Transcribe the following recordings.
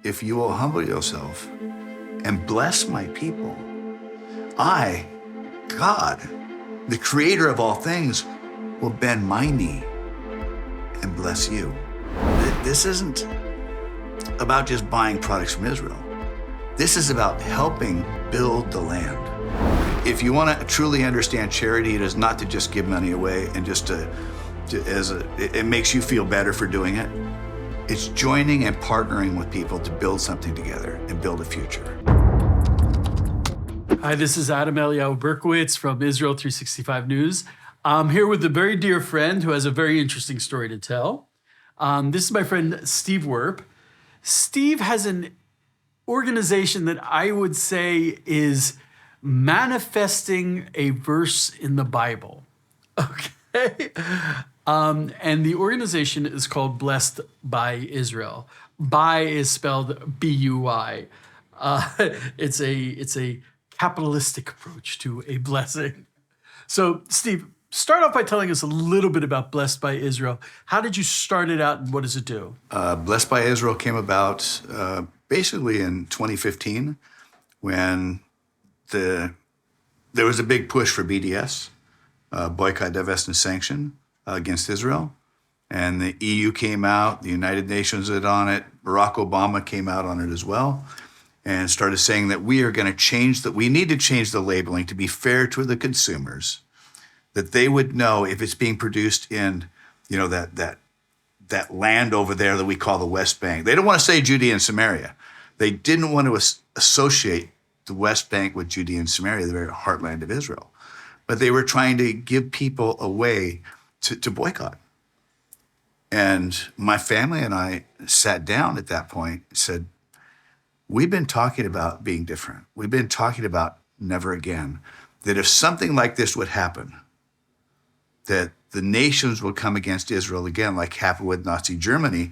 if you will humble yourself and bless my people, I, God, the creator of all things, will bend my knee and bless you. This isn't about just buying products from Israel. This is about helping build the land. If you want to truly understand charity, it is not to just give money away and it makes you feel better for doing it. It's joining and partnering with people to build something together and build a future. Hi, this is Adam Eliyahu Berkowitz from Israel 365 News. I'm here with a very dear friend who has a very interesting story to tell. This is my friend Steve Werp. Steve has an organization that I would say is manifesting a verse in the Bible. Okay? And the organization is called Blessed by Israel. By is spelled B-U-I. It's a capitalistic approach to a blessing. So, Steve, start off by telling us a little bit about Blessed by Israel. How did you start it out and what does it do? Blessed by Israel came about basically in 2015 when there was a big push for BDS, boycott, divest, and sanction against Israel. And the EU came out, the United Nations was on it, Barack Obama came out on it as well, and started saying that we need to change the labeling to be fair to the consumers, that they would know if it's being produced in, that land over there that we call the West Bank. They don't want to say Judea and Samaria. They didn't want to associate the West Bank with Judea and Samaria, the very heartland of Israel. But they were trying to give people a way to boycott. And my family and I sat down at that point and said, we've been talking about being different. We've been talking about never again. That if something like this would happen, that the nations would come against Israel again, like happened with Nazi Germany,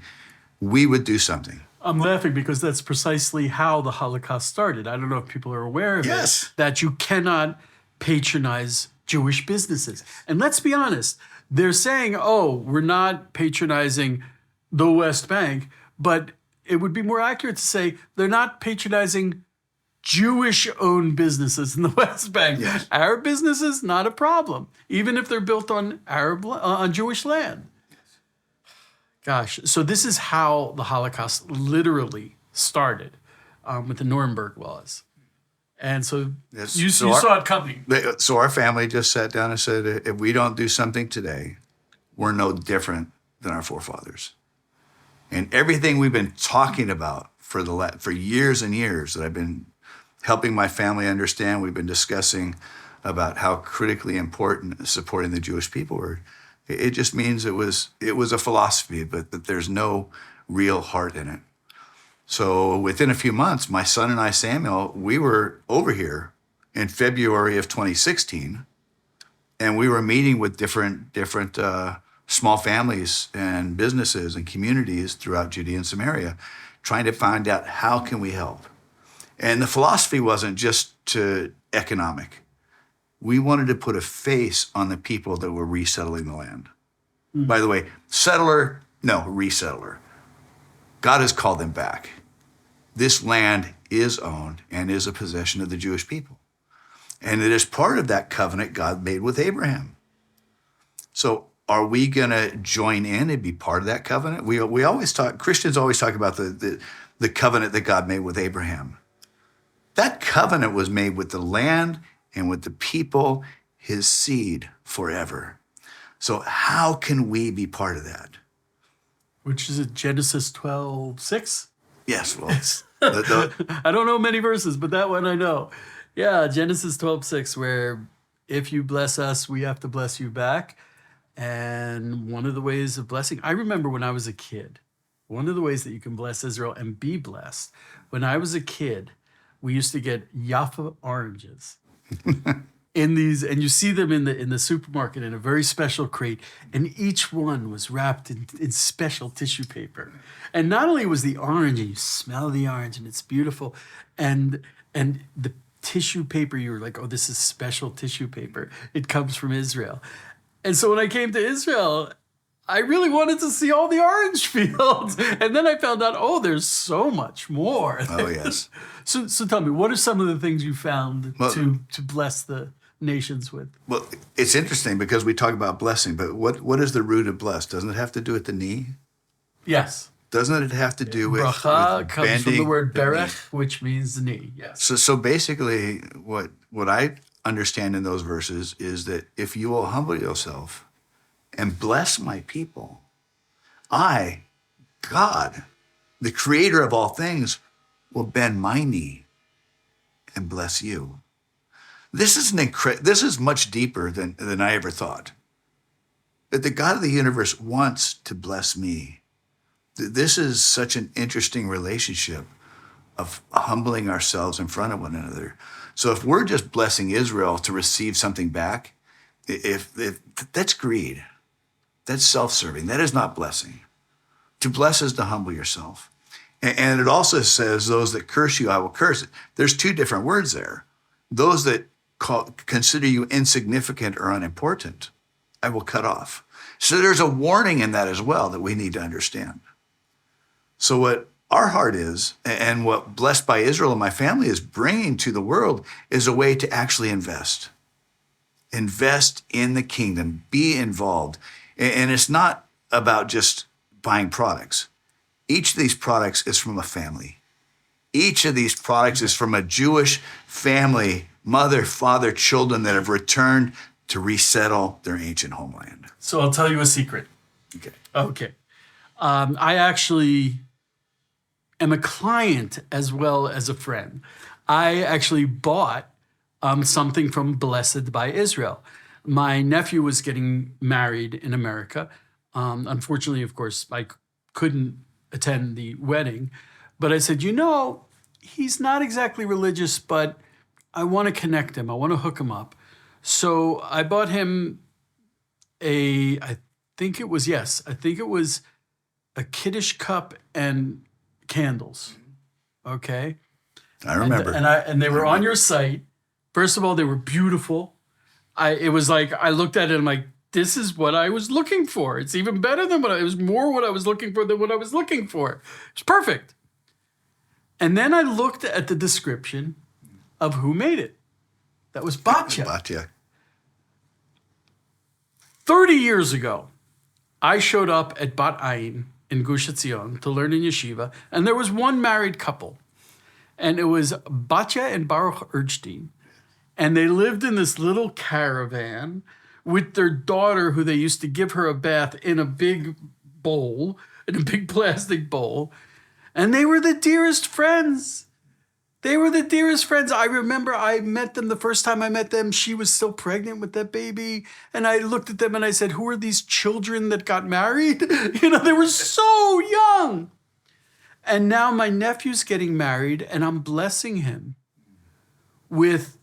we would do something. I'm laughing because that's precisely how the Holocaust started. I don't know if people are aware of it, that you cannot patronize Jewish businesses. And let's be honest, they're saying, we're not patronizing the West Bank, but it would be more accurate to say they're not patronizing Jewish-owned businesses in the West Bank. Yes. Arab businesses, not a problem, even if they're built on Jewish land. Gosh, so this is how the Holocaust literally started with the Nuremberg laws. And so you saw it coming. So our family just sat down and said, if we don't do something today, we're no different than our forefathers. And everything we've been talking about for years and years that I've been helping my family understand, we've been discussing about how critically important supporting the Jewish people were. It just means it was a philosophy, but that there's no real heart in it. So within a few months, my son and I, Samuel, we were over here in February of 2016, and we were meeting with different small families and businesses and communities throughout Judea and Samaria, trying to find out how can we help. And the philosophy wasn't just economic. We wanted to put a face on the people that were resettling the land. Mm-hmm. By the way, resettler. God has called them back. This land is owned and is a possession of the Jewish people. And it is part of that covenant God made with Abraham. So are we going to join in and be part of that covenant? Christians always talk about the covenant that God made with Abraham. That covenant was made with the land and with the people, his seed forever. So how can we be part of that? Which is Genesis 12:6? Yes, well, I don't know many verses, but that one I know. Yeah, Genesis 12:6, where if you bless us, we have to bless you back. And one of the ways of blessing, I remember when I was a kid, one of the ways that you can bless Israel and be blessed, when I was a kid, we used to get Jaffa oranges. In these, and you see them in the supermarket in a very special crate, and each one was wrapped in special tissue paper. And not only was the orange, and you smell the orange, and it's beautiful, and the tissue paper, you were like, this is special tissue paper. It comes from Israel. And so when I came to Israel, I really wanted to see all the orange fields. And then I found out, oh, there's so much more. Oh, yes. So tell me, what are some of the things you found Well, to bless the nations with? Well, it's interesting because we talk about blessing, but what is the root of bless? Doesn't it have to do with the knee? Yes. Doesn't it have to do with Bracha with comes from the bending word the knee? berech, which means knee. Yes. So basically, what I understand in those verses is that if you will humble yourself and bless my people, I, God, the creator of all things, will bend my knee and bless you. This is much deeper than I ever thought. That the God of the universe wants to bless me. This is such an interesting relationship of humbling ourselves in front of one another. So if we're just blessing Israel to receive something back, if that's greed. That's self-serving. That is not blessing. To bless is to humble yourself. And it also says, those that curse you, I will curse. There's two different words there. Those that consider you insignificant or unimportant, I will cut off. So there's a warning in that as well that we need to understand. So what our heart is, and what Blessed by Israel and my family is bringing to the world, is a way to actually invest. Invest in the kingdom. Be involved. And it's not about just buying products. Each of these products is from a family. Each of these products is from a Jewish family, mother, father, children that have returned to resettle their ancient homeland. So I'll tell you a secret. Okay. I actually am a client as well as a friend. I actually bought something from Blessed by Israel. My nephew was getting married in America. Unfortunately, of course, I couldn't attend the wedding. But I said, he's not exactly religious, but I want to connect him. I want to hook him up. So I bought him I think it was a Kiddush cup and candles. Okay. I remember. And they were on your site. First of all, they were beautiful. It was like, I looked at it and I'm like, this is what I was looking for. It's even better than it was more what I was looking for than what I was looking for. It's perfect. And then I looked at the description of who made it. That was Batya. Batya. 30 years ago, I showed up at Bat Ayin in Gush Etzion to learn in yeshiva, and there was one married couple. And it was Batya and Baruch Erdstein. And they lived in this little caravan with their daughter, who they used to give her a bath in a big bowl, in a big plastic bowl. And they were the dearest friends. They were the dearest friends. I remember I met them the first time I met them. She was still pregnant with that baby. And I looked at them and I said, who are these children that got married? They were so young. And now my nephew's getting married and I'm blessing him with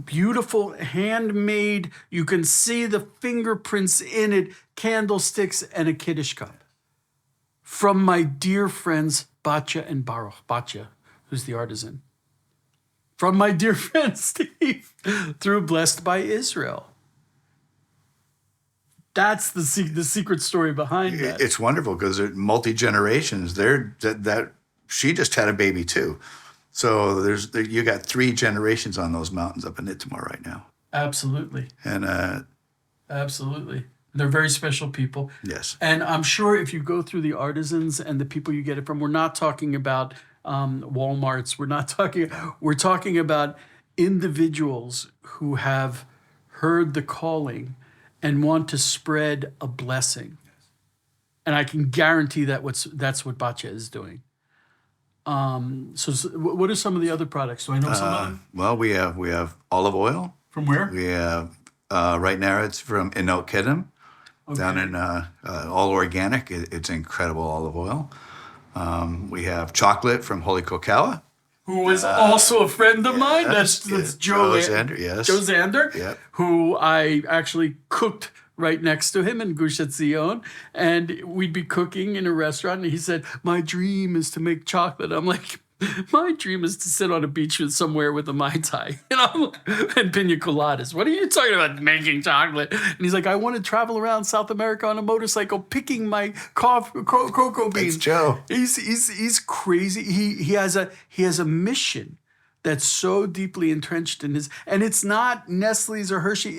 beautiful handmade, you can see the fingerprints in it, candlesticks and a Kiddush cup. From my dear friends, Batya and Baruch. Batya, who's the artisan. From my dear friend, Steve, through Blessed by Israel. That's the secret story behind that. It's wonderful because they're multi-generations. She just had a baby too. So you got 3 generations on those mountains up in Ittamar right now. Absolutely. And absolutely. They're very special people. yes. And I'm sure if you go through the artisans and the people you get it from, we're not talking about Walmarts. We're talking about individuals who have heard the calling and want to spread a blessing. And I can guarantee that's what Batya is doing. So what are some of the other products? Do I know some of them? Well, we have olive oil. From where? We have right now it's from Enot Kedem, down in all organic. It's incredible olive oil. We have chocolate from Holy Cacao. Who was also a friend of mine. That's Joe Zander, yes. Joe Zander, Yep. who I actually cooked right next to him in Gush Etzion. And we'd be cooking in a restaurant, and he said, my dream is to make chocolate. I'm like, My dream is to sit on a beach somewhere with a Mai Tai, and pina coladas. What are you talking about making chocolate? And he's like, I want to travel around South America on a motorcycle picking my cocoa beans. That's Joe. He's crazy. He has a mission that's so deeply entrenched in his, and it's not Nestle's or Hershey.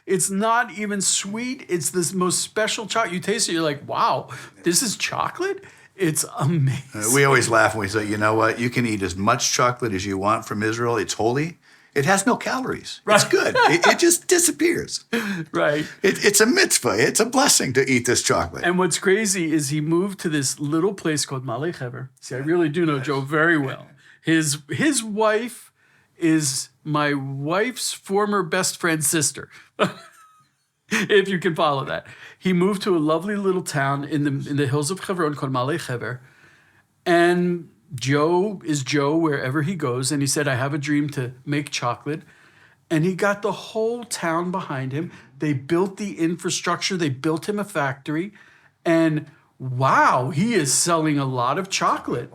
It's not even sweet. It's this most special chocolate. You taste it, you're like, wow, this is chocolate? It's amazing. We always laugh when we say, you know what? You can eat as much chocolate as you want from Israel. It's holy. It has no calories. It's good. It just disappears. Right. It's a mitzvah. It's a blessing to eat this chocolate. And what's crazy is he moved to this little place called Malay Hever. See, I really do know Joe very well. His wife is my wife's former best friend's sister. If you can follow that. He moved to a lovely little town in the hills of Hebron called Malay Hever. And Joe is Joe wherever he goes. And he said, I have a dream to make chocolate. And he got the whole town behind him. They built the infrastructure. They built him a factory. And wow, he is selling a lot of chocolate.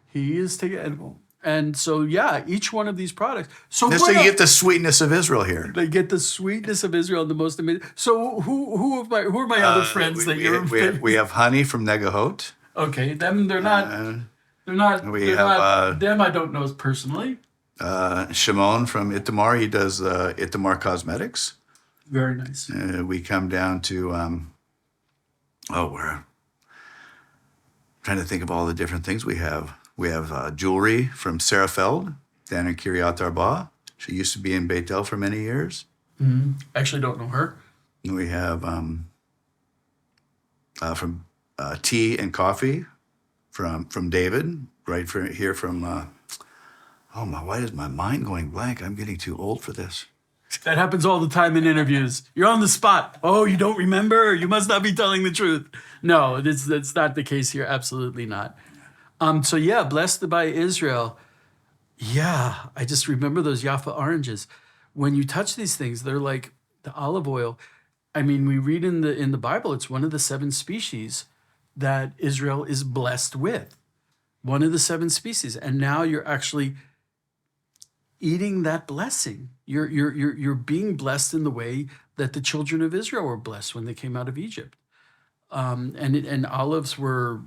He is taking... And so, yeah, each one of these products. So you get the sweetness of Israel here. They get the sweetness of Israel, the most amazing. So who are my other friends that you're? We have Honey from Negahot. Okay, them they're not. Them I don't know personally. Shimon from Itamar. He does Itamar Cosmetics. Very nice. We come down to we're trying to think of all the different things we have. We have jewelry from Sarah Feld down in Kiryat Arba. She used to be in Beit El for many years. Mm-hmm. Actually, don't know her. We have from tea and coffee from David, right here from. Why is my mind going blank? I'm getting too old for this. That happens all the time in interviews. You're on the spot. Oh, you don't remember? You must not be telling the truth. No, that's not the case here. Absolutely not. So yeah, blessed by Israel. Yeah, I just remember those Jaffa oranges. When you touch these things, they're like the olive oil. I mean, we read in the Bible, it's one of the 7 species that Israel is blessed with. One of the 7 species. And now you're actually eating that blessing. You're being blessed in the way that the children of Israel were blessed when they came out of Egypt. And olives were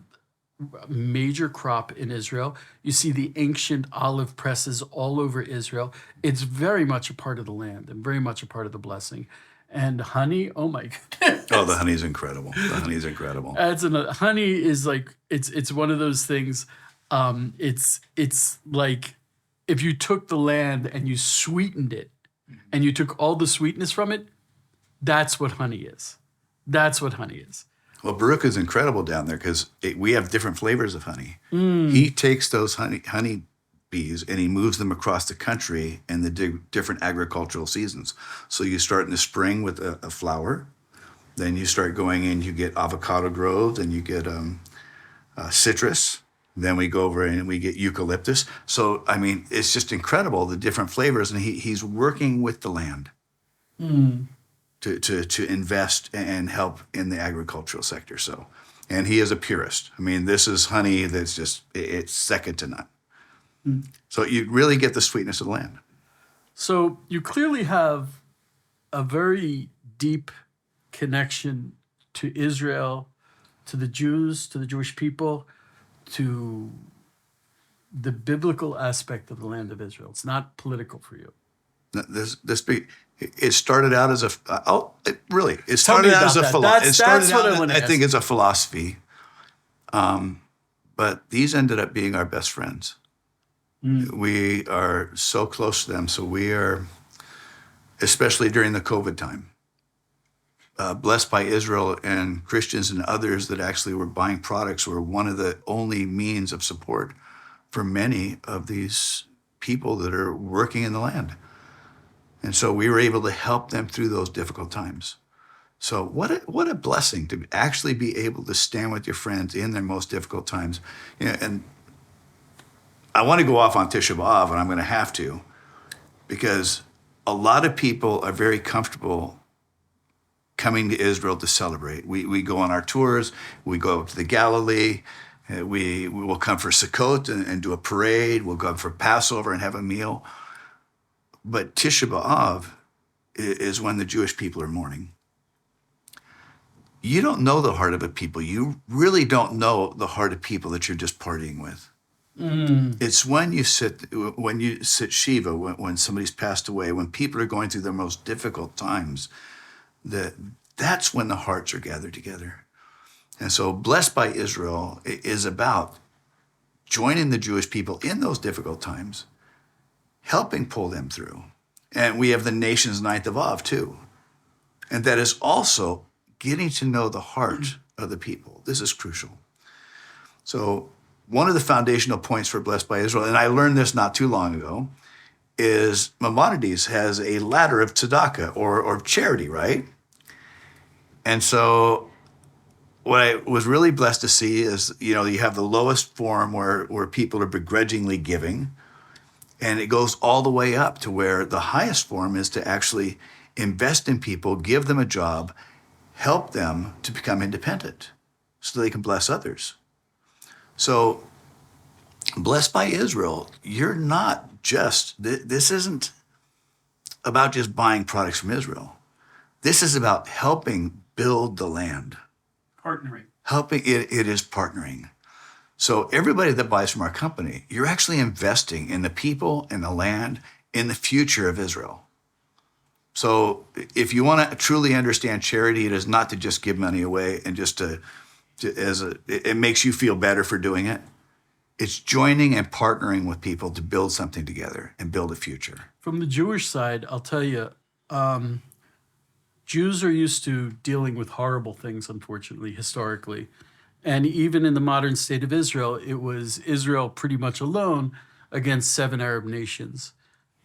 a major crop in Israel. You see the ancient olive presses all over Israel. It's very much a part of the land and very much a part of the blessing. And honey, oh my goodness. Oh, the honey's incredible. Honey is like, it's one of those things. It's like if you took the land and you sweetened it and you took all the sweetness from it, that's what honey is. That's what honey is. Well, Baruch is incredible down there because we have different flavors of honey. He takes those honey bees and he moves them across the country in the different agricultural seasons. So you start in the spring with a flower, then you start going in, you get avocado groves, and you get citrus. Then we go over and we get eucalyptus. So, I mean, it's just incredible, the different flavors. And he's working with the land. To invest and help in the agricultural sector. So, and he is a purist. I mean, this is honey that's just, it's second to none. So you really get the sweetness of the land. So you clearly have a very deep connection to Israel, to the Jews, to the Jewish people, to the biblical aspect of the land of Israel. It's not political for you. It started out as it started out as a philosophy. It started out, I think, as a philosophy. But these ended up being our best friends. We are so close to them. So we are, especially during the COVID time, blessed by Israel, and Christians and others that actually were buying products were one of the only means of support for many of these people that are working in the land. And so we were able to help them through those difficult times. So what a blessing to actually be able to stand with your friends in their most difficult times. And I want to go off on Tisha B'Av, and I'm going to have to, because a lot of people are very comfortable coming to Israel to celebrate. We go on our tours, we go up to the Galilee, We will come for Sukkot and do a parade. We'll go for Passover and have a meal. But Tisha B'Av is when the Jewish people are mourning. You don't know the heart of a people. You really don't know the heart of people that you're just partying with. It's when you sit Shiva, when somebody's passed away, when people are going through their most difficult times, that's when the hearts are gathered together. And so Blessed by Israel is about joining the Jewish people in those difficult times, helping pull them through. And we have the nation's ninth of Av too. And that is also getting to know the heart of the people. This is crucial. So one of the foundational points for Blessed by Israel, and I learned this not too long ago, is Maimonides has a ladder of tzedakah or charity, right? And so what I was really blessed to see is, you have the lowest form where people are begrudgingly giving, and it goes all the way up to where the highest form is to actually invest in people, give them a job, help them to become independent so they can bless others. So Blessed by Israel, you're not just, this isn't about just buying products from Israel. This is about helping build the land. Partnering. It is partnering. So everybody that buys from our company, you're actually investing in the people, in the land, in the future of Israel. So if you want to truly understand charity, it is not to just give money away and just it makes you feel better for doing it. It's joining and partnering with people to build something together and build a future. From the Jewish side, I'll tell you, Jews are used to dealing with horrible things, unfortunately, historically. And even in the modern state of Israel, it was Israel pretty much alone against 7 Arab nations.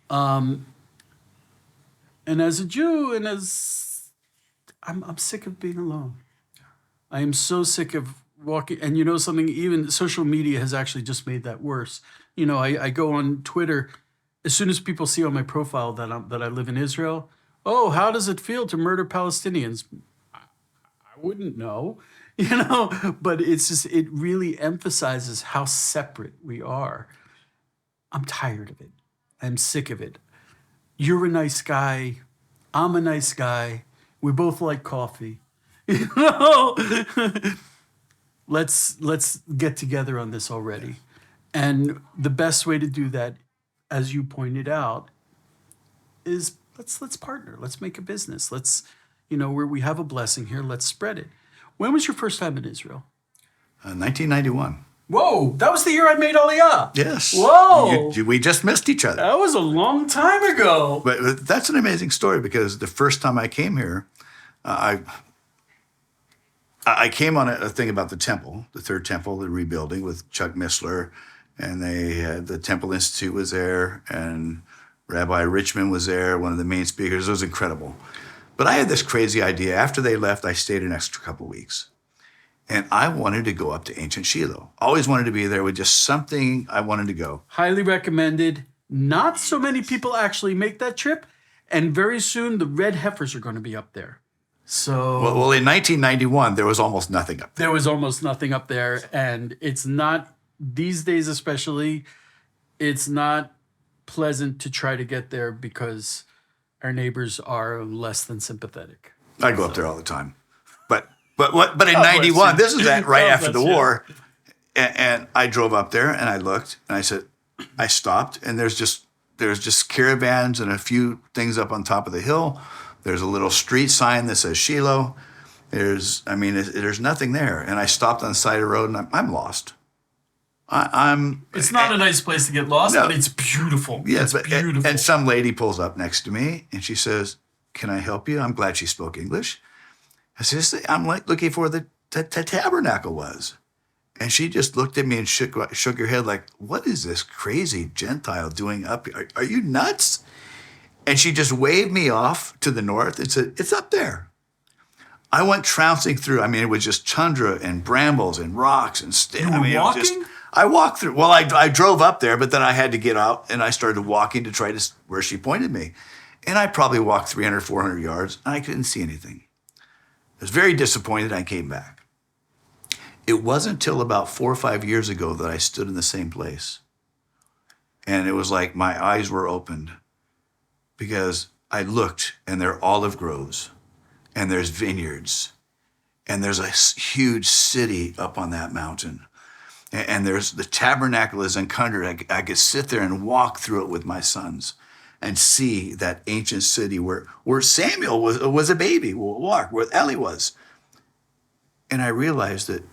And as a Jew, I'm sick of being alone. I am so sick of walking. And you know something, even social media has actually just made that worse. I go on Twitter. As soon as people see on my profile that I live in Israel, oh, how does it feel to murder Palestinians? I wouldn't know, but it really emphasizes how separate we are. I'm tired of it. I'm sick of it. You're a nice guy. I'm a nice guy. We both like coffee. Let's get together on this already. And the best way to do that, as you pointed out, is let's partner. Let's make a business. Let's, where we have a blessing here, let's spread it. When was your first time in Israel? 1991. Whoa, that was the year I made Aliyah. Yes. Whoa. We just missed each other. That was a long time ago. But that's an amazing story because the first time I came here, I came on a thing about the temple, the third temple, the rebuilding with Chuck Missler, and the Temple Institute was there, and Rabbi Richmond was there, one of the main speakers. It was incredible. But I had this crazy idea. After they left, I stayed an extra couple weeks. And I wanted to go up to ancient Shiloh. Always wanted to be there with just something. I wanted to go. Highly recommended. Not so many people actually make that trip. And very soon, the red heifers are going to be up there. So Well, in 1991, there was almost nothing up there. There was almost nothing up there. And it's not, these days especially, it's not pleasant to try to get there because our neighbors are less than sympathetic. I go up there all the time. But in 91, this is right after the war, and I drove up there and I looked and I said, I stopped, and there's just caravans and a few things up on top of the hill. There's a little street sign that says Shiloh. There's nothing there, and I stopped on the side of the road and I'm lost. It's not a nice place to get lost, but it's beautiful. Yes, it's beautiful. And some lady pulls up next to me and she says, "Can I help you?" I'm glad she spoke English. I said, "I'm looking for the tabernacle was." And she just looked at me and shook her head like, "What is this crazy Gentile doing up here? Are you nuts?" And she just waved me off to the north and said, "It's up there." I went trouncing through. I mean, it was just tundra and brambles and rocks and walking? I walked through. Well, I drove up there, but then I had to get out and I started walking to try to where she pointed me. And I probably walked 300, 400 yards and I couldn't see anything. I was very disappointed. I came back. It wasn't until about 4 or 5 years ago that I stood in the same place. And it was like my eyes were opened because I looked and there are olive groves and there's vineyards and there's a huge city up on that mountain. And there's the tabernacle is encumbered. I could sit there and walk through it with my sons and see that ancient city where Samuel was a baby, where Eli was. And I realized that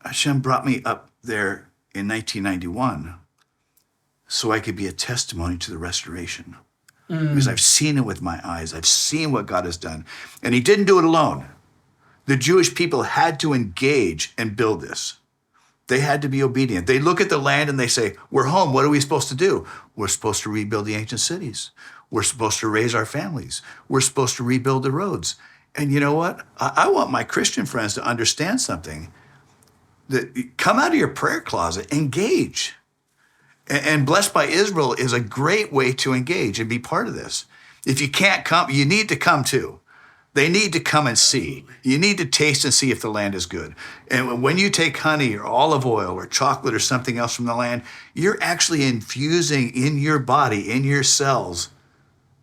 Hashem brought me up there in 1991 so I could be a testimony to the restoration. Because I've seen it with my eyes. I've seen what God has done. And he didn't do it alone. The Jewish people had to engage and build this. They had to be obedient. They look at the land and they say, we're home. What are we supposed to do? We're supposed to rebuild the ancient cities. We're supposed to raise our families. We're supposed to rebuild the roads. And you know what? I want my Christian friends to understand something. That come out of your prayer closet, engage. And Blessed by Israel is a great way to engage and be part of this. If you can't come, you need to come too. They need to come and see. You need to taste and see if the land is good. And when you take honey or olive oil or chocolate or something else from the land, you're actually infusing in your body, in your cells,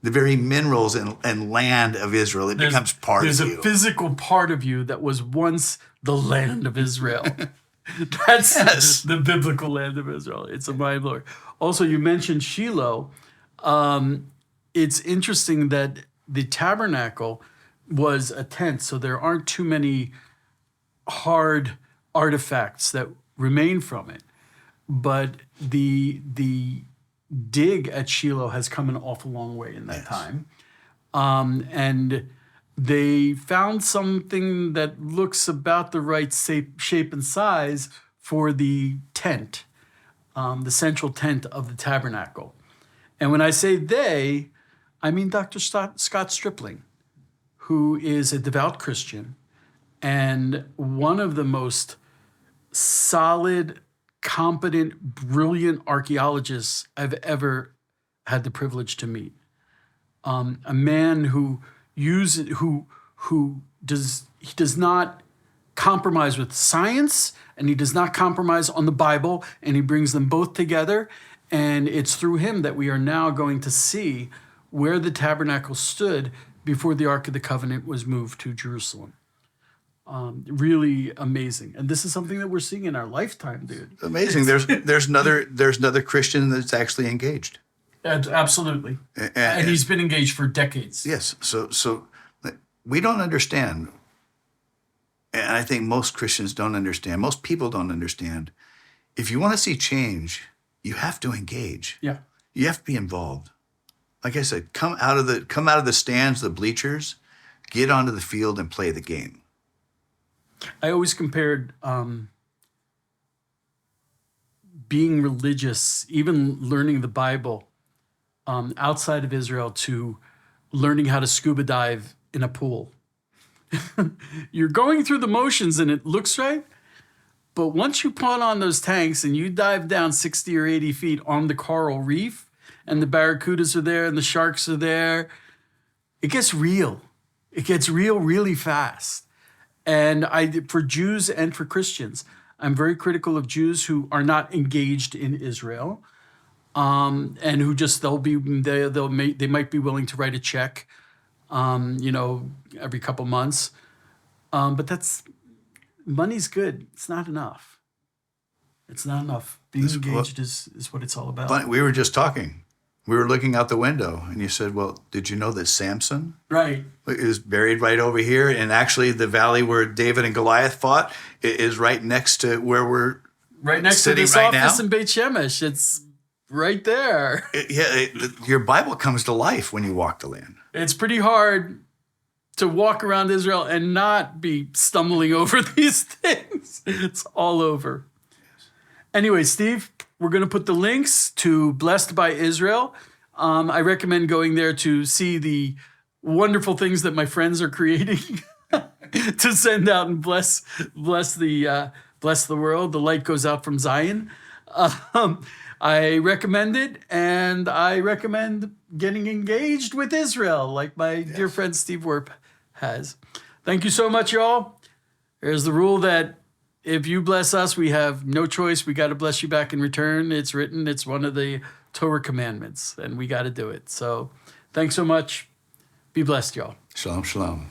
the very minerals and land of Israel. It becomes part of you. There's a physical part of you that was once the land of Israel. That's the biblical land of Israel. It's a mind blower. Also, you mentioned Shiloh. It's interesting that the tabernacle was a tent, so there aren't too many hard artifacts that remain from it. But the dig at Shiloh has come an awful long way in that time. And they found something that looks about the right shape and size for the tent, the central tent of the tabernacle. And when I say they, I mean Dr. Scott Stripling, who is a devout Christian and one of the most solid, competent, brilliant archaeologists I've ever had the privilege to meet. A man who does not compromise with science, and he does not compromise on the Bible, and he brings them both together. And it's through him that we are now going to see where the tabernacle stood before the Ark of the Covenant was moved to Jerusalem. Really amazing. And this is something that we're seeing in our lifetime, dude. Amazing. There's another Christian that's actually engaged. Absolutely. And he's been engaged for decades. Yes. So we don't understand, and I think most Christians don't understand, most people don't understand. If you want to see change, you have to engage. Yeah. You have to be involved. Like I said, come out of the stands, the bleachers, get onto the field and play the game. I always compared being religious, even learning the Bible outside of Israel, to learning how to scuba dive in a pool. You're going through the motions and it looks right, but once you put on those tanks and you dive down 60 or 80 feet on the coral reef, and the barracudas are there and the sharks are there, it gets real. It gets real really fast. And for Jews and for Christians, I'm very critical of Jews who are not engaged in Israel, and who just they might be willing to write a check, every couple months, but money's good. It's not enough. It's not enough. Being engaged is what it's all about. But we were just talking. We were looking out the window, and you said, well, did you know that Samson is buried right over here? And actually, the valley where David and Goliath fought is right next to where we're right next to this right office now. in Beit Shemesh. It's right there. Your Bible comes to life when you walk the land. It's pretty hard to walk around Israel and not be stumbling over these things. It's all over. Anyway, Steve, we're going to put the links to Blessed by Israel. I recommend going there to see the wonderful things that my friends are creating to send out and bless the world. The light goes out from Zion. I recommend it, and I recommend getting engaged with Israel, like my dear friend Steve Werp has. Thank you so much, y'all. Here's the rule that if you bless us, we have no choice. We got to bless you back in return. It's written. It's one of the Torah commandments, and we got to do it. So thanks so much. Be blessed, y'all. Shalom, shalom.